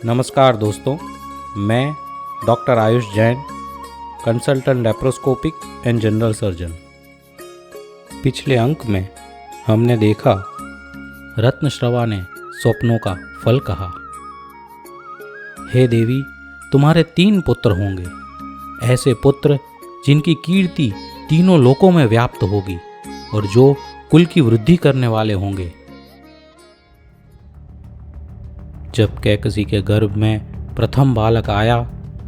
नमस्कार दोस्तों, मैं doctor Ayush Jain, consultant laparoscopic and general surgeon. पिछले अंक में हमने देखा रत्नश्रवा ने स्वप्नों का फल कहा। हे देवी, तुम्हारे 3 पुत्र होंगे, ऐसे पुत्र जिनकी कीर्ति तीनों लोकों में व्याप्त होगी और जो कुल की वृद्धि करने वाले होंगे। जब कैकसी के गर्भ में प्रथम बालक आया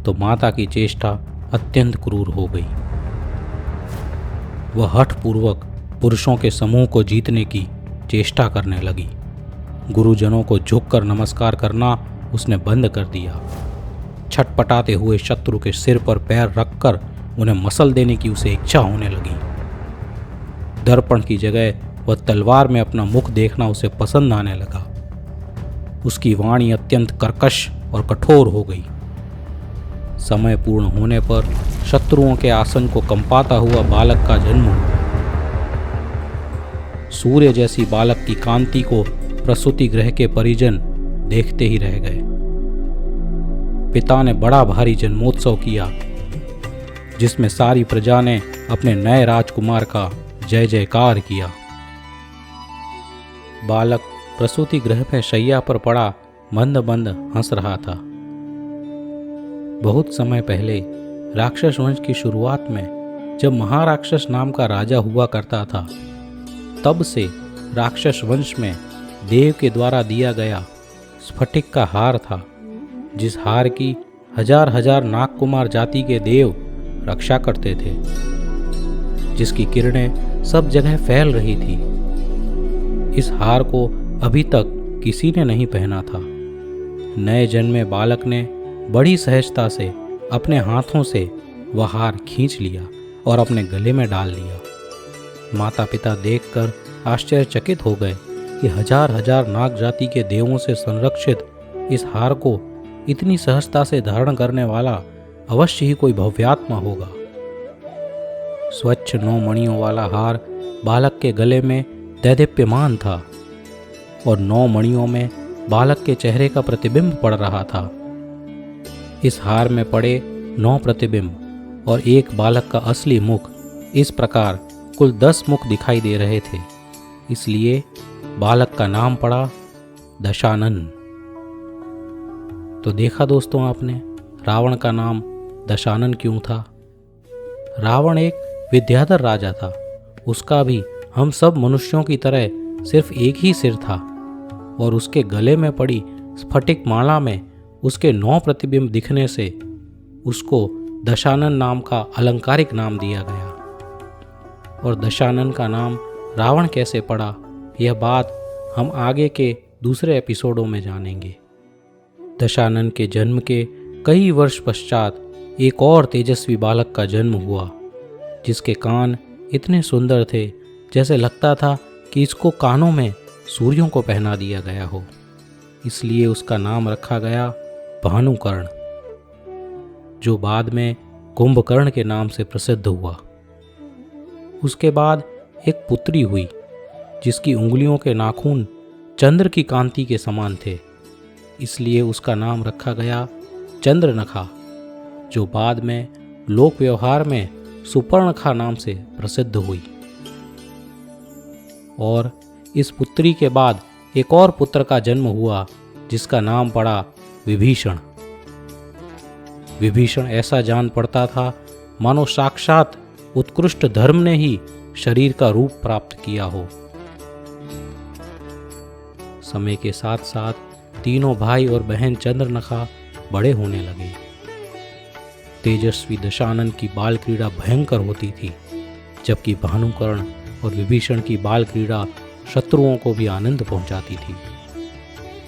तो माता की चेष्टा अत्यंत क्रूर हो गई। वह हठपूर्वक पुरुषों के समूह को जीतने की चेष्टा करने लगी। गुरुजनों को झुककर नमस्कार करना उसने बंद कर दिया। छटपटाते हुए शत्रु के सिर पर पैर रखकर उन्हें मसल देने की उसे इच्छा होने लगी। दर्पण की जगह वह तलवार में अपना मुख देखना उसे पसंद आने लगा। उसकी वाणी अत्यंत कर्कश और कठोर हो गई। समय पूर्ण होने पर शत्रुओं के आसन को कंपाता हुआ बालक का जन्म हुआ। सूर्य जैसी बालक की कांति को प्रसूति गृह के परिजन देखते ही रह गए। पिता ने बड़ा भारी जन्मोत्सव किया, जिसमें सारी प्रजा ने अपने नए राजकुमार का जय जयकार किया। बालक प्रसूति गृह में शैया पर पड़ा मंद मंद हंस रहा था। बहुत समय पहले राक्षस वंश की शुरुआत में जब महाराक्षस नाम का राजा हुआ करता था, तब से राक्षस वंश में देव के द्वारा दिया गया स्फटिक का हार था, जिस हार की हजार हजार नागकुमार जाति के देव रक्षा करते थे, जिसकी किरणें सब जगह फैल रही थी। इस हार को अभी तक किसी ने नहीं पहना था। नए जन्मे बालक ने बड़ी सहजता से अपने हाथों से वह हार खींच लिया और अपने गले में डाल लिया। माता पिता देखकर आश्चर्यचकित हो गए कि हजार हजार नाग जाति के देवों से संरक्षित इस हार को इतनी सहजता से धारण करने वाला अवश्य ही कोई भव्यात्मा होगा। स्वच्छ 9 मणियों वाला हार बालक के गले में दैदीप्यमान था और 9 मणियों में बालक के चेहरे का प्रतिबिंब पड़ रहा था। इस हार में पड़े 9 प्रतिबिंब और एक बालक का असली मुख, इस प्रकार कुल 10 मुख दिखाई दे रहे थे। इसलिए बालक का नाम पड़ा दशानन। तो देखा दोस्तों आपने, रावण का नाम दशानन क्यों था। रावण एक विद्याधर राजा था। उसका भी हम सब मनुष्यों की तरह सिर्फ एक ही सिर था और उसके गले में पड़ी स्फटिक माला में उसके 9 प्रतिबिंब दिखने से उसको दशानन नाम का अलंकारिक नाम दिया गया। और दशानन का नाम रावण कैसे पड़ा, यह बात हम आगे के दूसरे एपिसोडों में जानेंगे। दशानन के जन्म के कई वर्ष पश्चात एक और तेजस्वी बालक का जन्म हुआ, जिसके कान इतने सुंदर थे जैसे लगता था कि इसको कानों में सूर्यों को पहना दिया गया हो। इसलिए उसका नाम रखा गया भानुकर्ण, जो बाद में कुंभकर्ण के नाम से प्रसिद्ध हुआ। उसके बाद एक पुत्री हुई, जिसकी उंगलियों के नाखून चंद्र की कांति के समान थे। इसलिए उसका नाम रखा गया चंद्रनखा, जो बाद में लोक व्यवहार में सुपर्णखा नाम से प्रसिद्ध हुई। और इस पुत्री के बाद एक और पुत्र का जन्म हुआ, जिसका नाम पड़ा विभीषण। विभीषण ऐसा जान पड़ता था मानो साक्षात उत्कृष्ट धर्म ने ही शरीर का रूप प्राप्त किया हो। समय के साथ साथ तीनों भाई और बहन चंद्रनखा बड़े होने लगे। तेजस्वी दशानन की बाल क्रीड़ा भयंकर होती थी, जबकि भानुकर्ण और विभीषण की बाल क्रीड़ा शत्रुओं को भी आनंद पहुंचाती थी।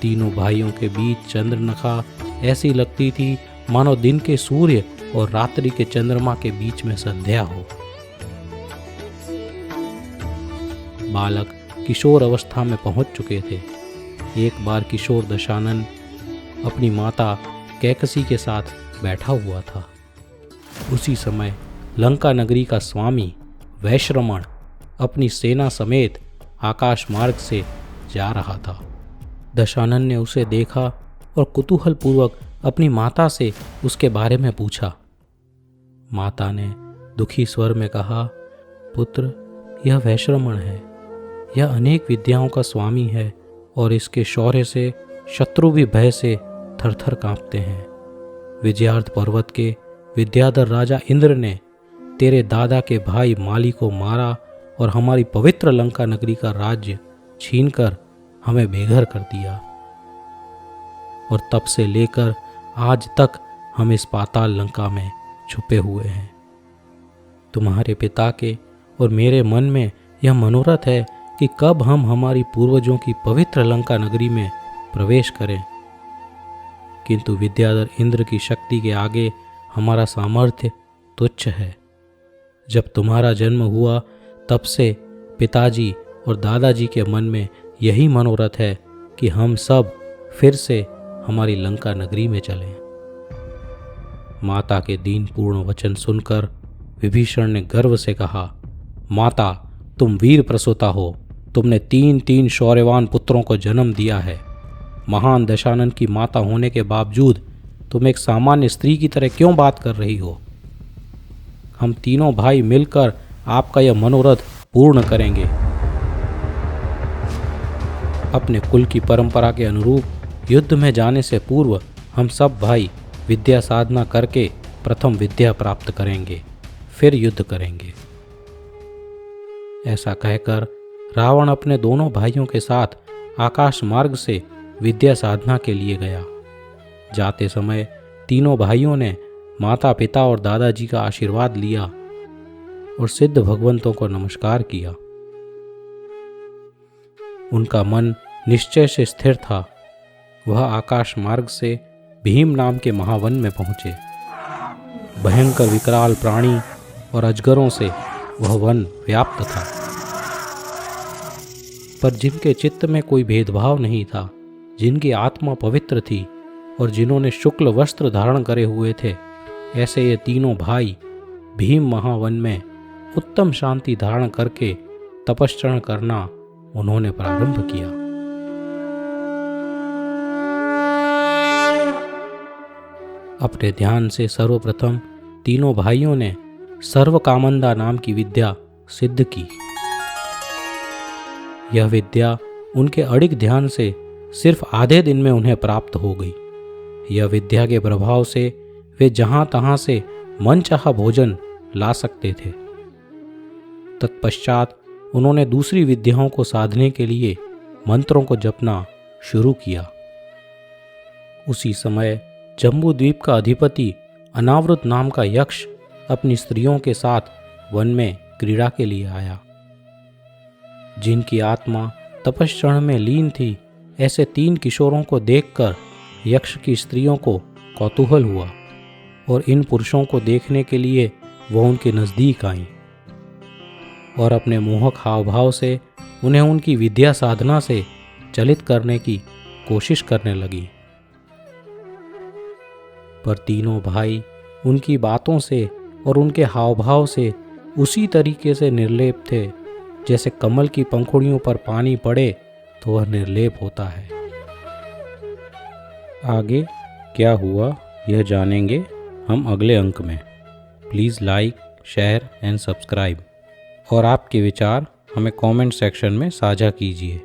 तीनों भाइयों के बीच चंद्रनखा ऐसी लगती थी मानो दिन के सूर्य और रात्रि के चंद्रमा के बीच में संध्या हो। बालक किशोर अवस्था में पहुंच चुके थे। एक बार किशोर दशानन अपनी माता कैकसी के साथ बैठा हुआ था। उसी समय लंका नगरी का स्वामी वैश्रमण अपनी सेना समेत आकाश मार्ग से जा रहा था। दशानन ने उसे देखा और कुतूहलपूर्वक अपनी माता से उसके बारे में पूछा। माता ने दुखी स्वर में कहा, पुत्र, यह वैश्रमण है। यह अनेक विद्याओं का स्वामी है और इसके शौर्य से शत्रु भी भय से थरथर कांपते हैं। विजयार्थ पर्वत के विद्याधर राजा इंद्र ने तेरे दादा के भाई माली को मारा और हमारी पवित्र लंका नगरी का राज्य छीनकर हमें बेघर कर दिया, और तब से लेकर आज तक हम इस पाताल लंका में छुपे हुए हैं। तुम्हारे पिता के और मेरे मन में यह मनोरथ है कि कब हम हमारी पूर्वजों की पवित्र लंका नगरी में प्रवेश करें, किंतु विद्याधर इंद्र की शक्ति के आगे हमारा सामर्थ्य तुच्छ है। जब तुम्हारा जन्म हुआ तब से पिताजी और दादाजी के मन में यही मनोरथ है कि हम सब फिर से हमारी लंका नगरी में चलें। माता के दीनपूर्ण वचन सुनकर विभीषण ने गर्व से कहा, माता, तुम वीर प्रसूता हो। तुमने 3 शौर्यवान पुत्रों को जन्म दिया है। महान दशानन की माता होने के बावजूद तुम एक सामान्य स्त्री की तरह क्यों बात कर रही हो? हम तीनों भाई मिलकर आपका यह मनोरथ पूर्ण करेंगे। अपने कुल की परंपरा के अनुरूप युद्ध में जाने से पूर्व हम सब भाई विद्या साधना करके प्रथम विद्या प्राप्त करेंगे, फिर युद्ध करेंगे। ऐसा कहकर रावण अपने दोनों भाइयों के साथ आकाश मार्ग से विद्या साधना के लिए गया। जाते समय तीनों भाइयों ने माता पिता और दादाजी का आशीर्वाद लिया और सिद्ध भगवंतों को नमस्कार किया। उनका मन निश्चय से स्थिर था। वह आकाश मार्ग से भीम नाम के महावन में पहुंचे। भयंकर विकराल प्राणी और अजगरों से वह वन व्याप्त था, पर जिनके चित्त में कोई भेदभाव नहीं था, जिनकी आत्मा पवित्र थी और जिन्होंने शुक्ल वस्त्र धारण करे हुए थे, ऐसे ये तीनों भाई भीम महावन में उत्तम शांति धारण करके तपश्चरण करना उन्होंने प्रारंभ किया। अपने ध्यान से सर्वप्रथम तीनों भाइयों ने सर्वकामंदा नाम की विद्या सिद्ध की। यह विद्या उनके अडिग ध्यान से सिर्फ आधे दिन में उन्हें प्राप्त हो गई। यह विद्या के प्रभाव से वे जहां तहां से मनचाहा भोजन ला सकते थे। तत्पश्चात उन्होंने दूसरी विद्याओं को साधने के लिए मंत्रों को जपना शुरू किया। उसी समय जम्बूद्वीप का अधिपति अनावृत नाम का यक्ष अपनी स्त्रियों के साथ वन में क्रीड़ा के लिए आया। जिनकी आत्मा तपश्चरण में लीन थी, ऐसे 3 किशोरों को देखकर यक्ष की स्त्रियों को कौतूहल हुआ और इन पुरुषों को देखने के लिए वह उनके नज़दीक आईं और अपने मोहक हाव भाव से उन्हें उनकी विद्या साधना से चलित करने की कोशिश करने लगी। पर तीनों भाई उनकी बातों से और उनके हाव भाव से उसी तरीके से निर्लेप थे जैसे कमल की पंखुड़ियों पर पानी पड़े तो वह निर्लेप होता है। आगे क्या हुआ यह जानेंगे हम अगले अंक में। Please like, share and subscribe और आपके विचार हमें कमेंट सेक्शन में साझा कीजिए।